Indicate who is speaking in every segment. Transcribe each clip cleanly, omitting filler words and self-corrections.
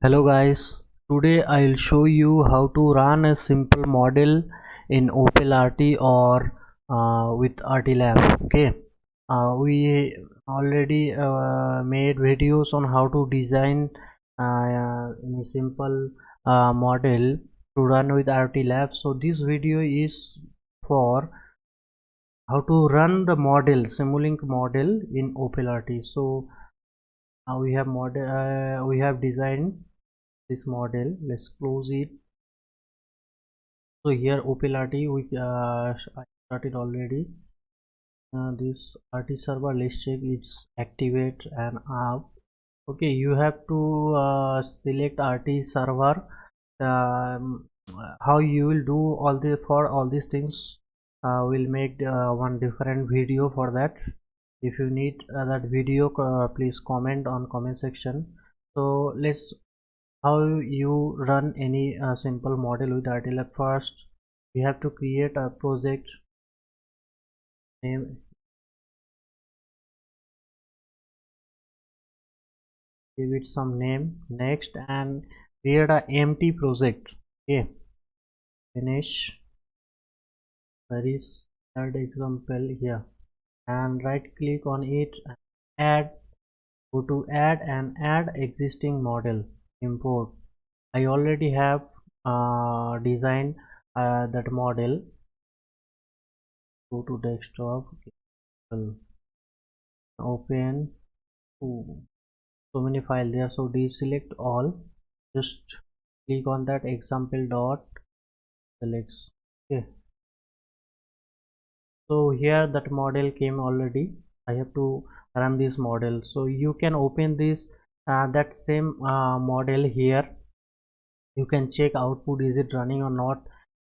Speaker 1: Hello guys, today I'll show you how to run a simple model in OpenRT or with RTLab. Okay, we already made videos on how to design a simple model to run with RTLab. So this video is for how to run the model, Simulink model in OpenRT. So we have designed this model. Let's close it. So here OpenRT we I started already. This RT server, let's check it's activate and up. Okay, you have to select RT server. um, how you will do all the for all these things, we'll make one different video for that. If you need that video, please comment on comment section. So let's how you run any simple model with RTLab. First we have to create a project name, give it some name next, and create a empty project. Okay, finish. There is third example here, and right click on it, add, go to add and add existing model, import. I already have designed that model. Go to desktop, open. Ooh, so many files there, so deselect all, just click on that example dot selects. Okay, so here that model came already. I have to run this model, so you can open this that same model here. You can check output, is it running or not.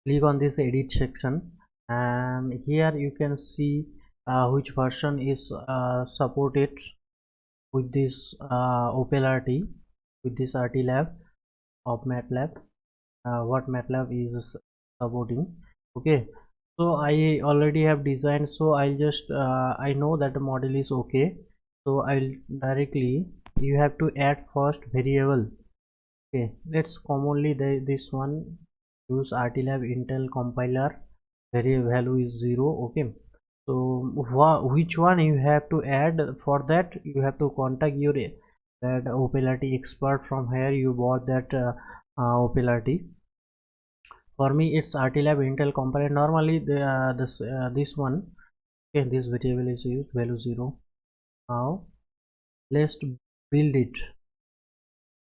Speaker 1: Click on this edit section, and here you can see which version is supported with this OpenRT, with this RTLab of MATLAB, what MATLAB is supporting. Okay, so I already have designed, so I'll just I know that the model is okay, so I'll directly, you have to add first variable. Okay, let's commonly this one use RTLab Intel compiler, variable value is 0. Okay, so which one you have to add? For that you have to contact your that OpenRT expert. From here you bought that OpenRT. For me it's RTLab Intel compiler. Normally this one, okay, this variable is used, value 0. Now let's build it.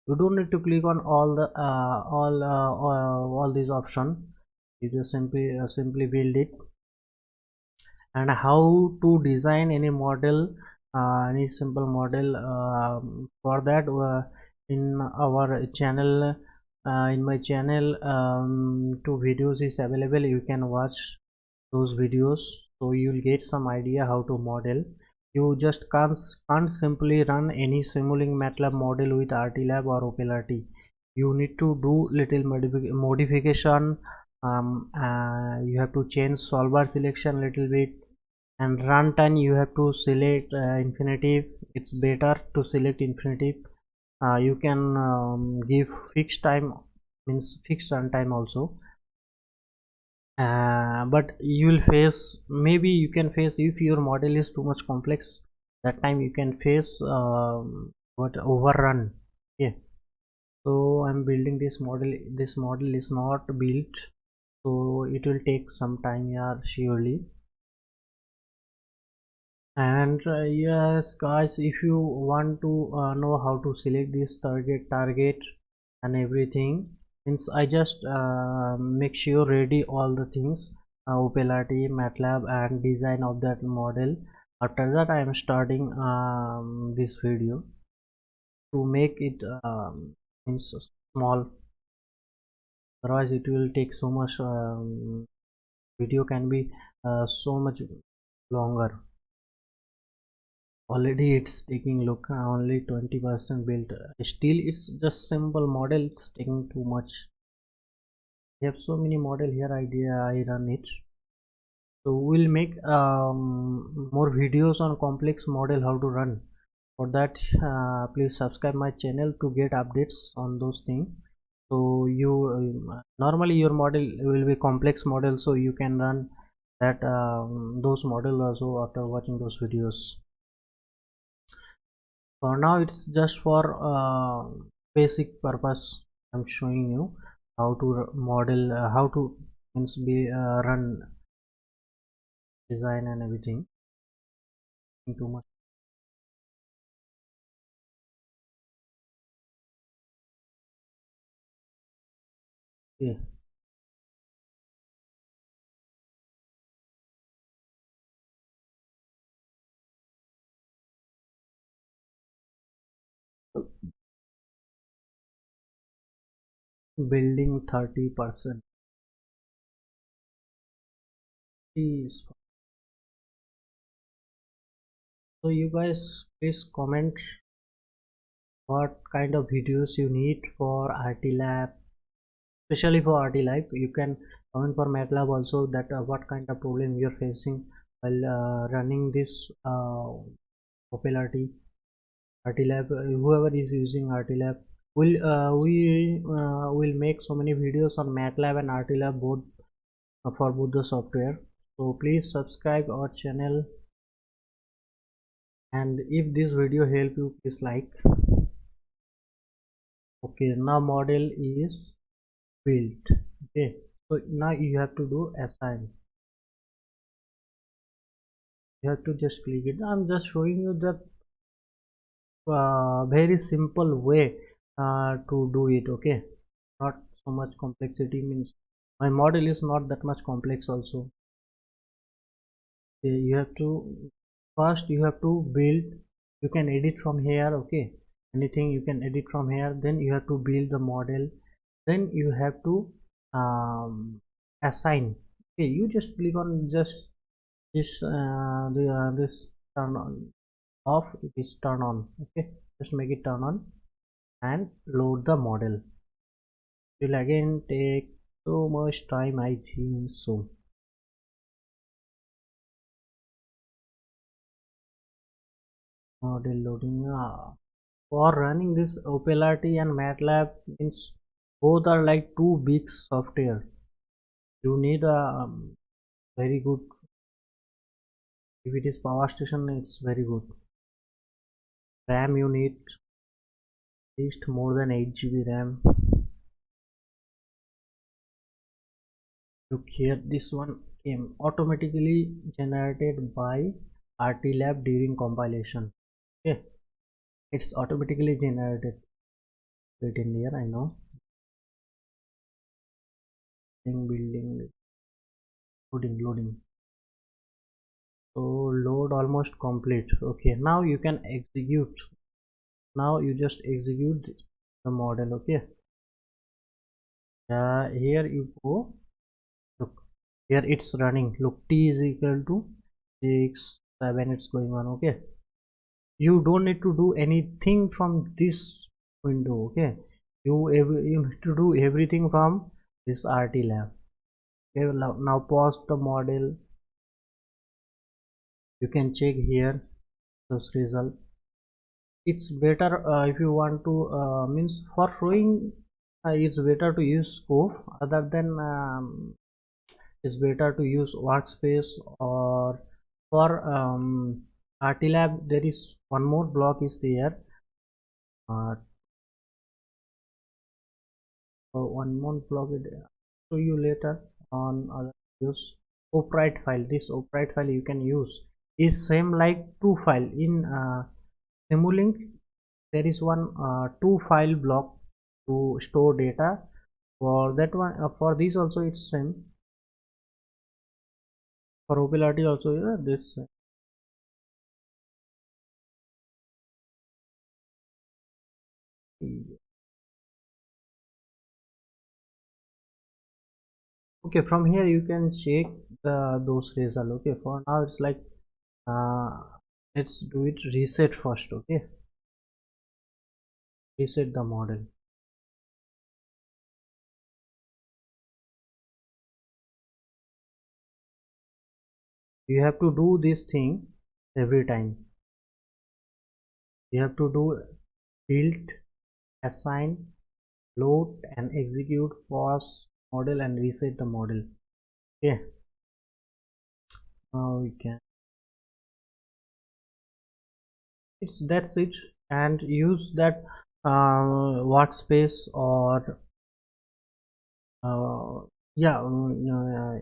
Speaker 1: You don't need to click on all the all these options. You just simply build it. And how to design any model, any simple model, for that in our channel, in my channel, two videos is available. You can watch those videos, so you'll get some idea how to model. You just can't simply run any Simulink MATLAB model with RTLab or OpenRT. You need to do little modification. You have to change solver selection little bit, and runtime you have to select infinitive. It's better to select infinitive. You can give fixed time, means fixed runtime also. But you will face, maybe you can face, if your model is too much complex, that time you can face what overrun. Okay, so I'm building this model. This model is not built, so it will take some time, yeah, surely. And yes guys, if you want to know how to select this target and everything, means I just make sure ready all the things, OpenRT, MATLAB and design of that model. After that I am starting this video to make it means small, otherwise it will take so much, video can be so much longer. Already it's taking, look, only 20% built. Still it's just simple model, it's taking too much. We have so many model here, I run it. So we'll make more videos on complex model, how to run. For that, please subscribe my channel to get updates on those things. So you normally your model will be complex model, so you can run that those model also after watching those videos. For now it's just for basic purpose. I'm showing you how to model, how to means be run design and everything. Too much. Okay. Building 30% is. So you guys please comment what kind of videos you need for RTLab, especially for RTLab. You can comment for MATLAB also that what kind of problem you're facing while running this popularity RTLab. Whoever is using RTLab will make so many videos on MATLAB and RTLab both for both the software. So please subscribe our channel, and if this video help you, please like. Okay, now model is built. Okay, so now you have to do assign. You have to just click it. I'm just showing you the very simple way to do it. Okay, not so much complexity, means my model is not that much complex also. Okay, you have to first you have to build. You can edit from here. Okay, anything you can edit from here. Then you have to build the model. Then you have to assign. Okay, you just click on just this turn on off, it is turn on. Okay, just make it turn on and load the model. It will again take so much time, I think so. Model loading. For running this OpenLRT and MATLAB, means both are like two big software. You need a very good. If it is power station, it's very good. RAM you need at least more than 8 GB RAM. Look here, this one came automatically generated by RTLab during compilation. Okay, it's automatically generated. Wait in here, I know. Building, loading. So load almost complete. Okay, now you can execute. Now you just execute the model. Okay, here you go. Look, here it's running. Look, t is equal to 6 7, it's going on. Okay, you don't need to do anything from this window. Okay, you need to do everything from this RTLab. Okay, now pause the model. You can check here this result. It's better if you want to means for showing it's better to use scope, other than it's better to use workspace. Or for RTLab there is one more block is there. So one more block it show you later on other videos. Operate file, this operate file you can use is same like two file in Simulink. There is one two file block to store data. For that one for this also it's same. For OpenLRT also, yeah, this okay. From here you can check those result. Okay, for now it's like uh, let's do it reset first. Okay, reset the model. You have to do this thing every time. You have to do build, assign, load and execute, pause model and reset the model. Okay, now we can, that's it. And use that workspace or yeah,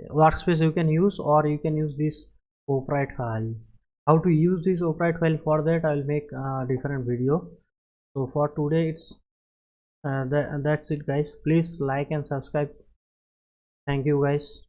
Speaker 1: workspace you can use, or you can use this operate file. How to use this operate file, for that I'll make a different video. So for today it's that's it guys. Please like and subscribe. Thank you guys.